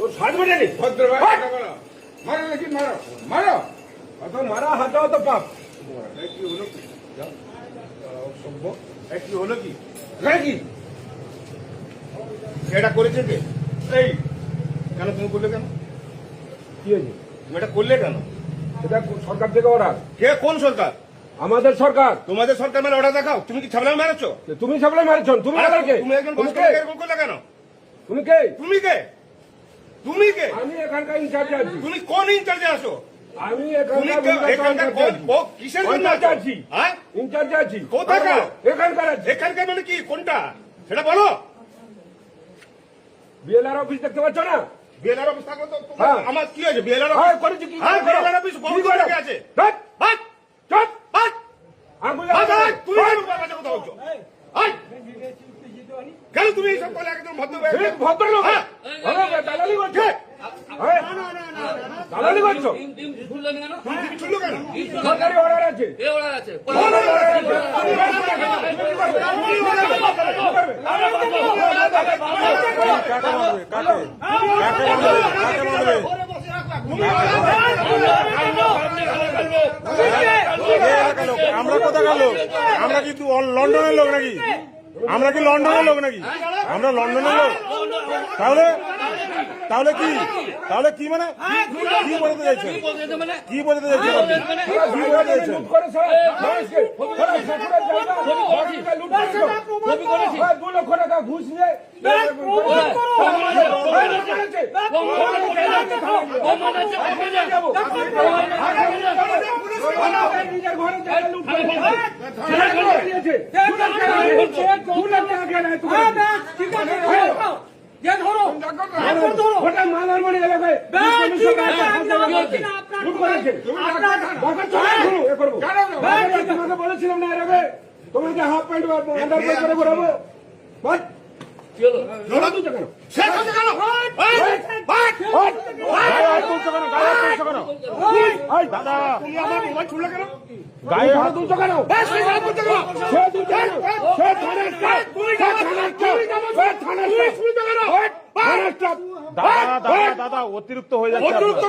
তোর সাজ মেটে নি ভদ্রভাবে কথা বলো। মারো নাকি মারো মারো। অত মারা হাতে অত পাপ কি হলো কি? সভ্য কি হলো কি? এখানে কি এটা করেছে কে? এই কেন তুমি করলে কেন? কি হয়েছে তুমি এটা করলে কেন? এটা সরকার থেকে অর্ডার কে কোন সরকার? আমাদের সরকার তোমাদের সরকার মেলে অর্ডার দেখাও। তুমি কি ছাবলা মারছো? তুমি সামনে মারছ তুমি আমাকে তুমি একজন তুমি বয়স্ক কে লোক এরকম করলে কেন? তুমি কে তুমি কে? তুমি কে? আমি এখানকার ইনচার্জে আছি তুমি কোন ইনচার্জে আসো? আমি তুমি এখানকার কিসের জন্য ইনচার্জে আছো? আছি হ্যাঁ? ইনচার্জে আছি কোথাকার? এখানকার আছি এখানকার মানে কি কোনটা সেটা বলো। বিএলআর অফিস দেখতে পাচ্ছ না বিএলআর অফিস থাকলে তো হ্যাঁ। আমার কি হয়েছে? বিএলআর হ্যাঁ অফিস করেছি কি হ্যাঁ বিএলআর অফিস বহু দূরে লেগে আছে। চট বাট চট বাট আগুন বাট তুমি কেন বাজে কথা বলছো? এই! কেন তুমি এইসব বলে একদম ভদ্রলোক হ্যাঁ। দালালি করছো হ্যাঁ? দালালি করছো তুমি শুনলো কেন? সরকারি অর্ডার আছে আমরা কোথা গেল? আমরা কি লন্ডনের লোক নাকি? আমরা কি লন্ডনের লোক নাকি? আমরা লন্ডনের লোক? তাহলে তাহলে কি তাহলে কি মানে কি বলতে চাইছেন? কি বলতে চাইছেন? কি বলতে চাইছেন? লুট করে মানুষকে 2 লক্ষ টাকা ঘুষ নিয়ে নিজের ঘরে জায়গা লুট করেছে মালারমণি এলাকায় তোমাকে বলেছিলাম না এর আগে তোমাকে হাফ প্যান্ট আন্ডার প্যান্ট করে ঘোরাবো শেষ হতে গেল দাদা তুমি আমার মোবাইল ছুড়লে কেন? গায়ে হাত তুলছো কেন দাদা দাদা দাদা অতিরিক্ত হয়ে যাচ্ছে। অতিরিক্ত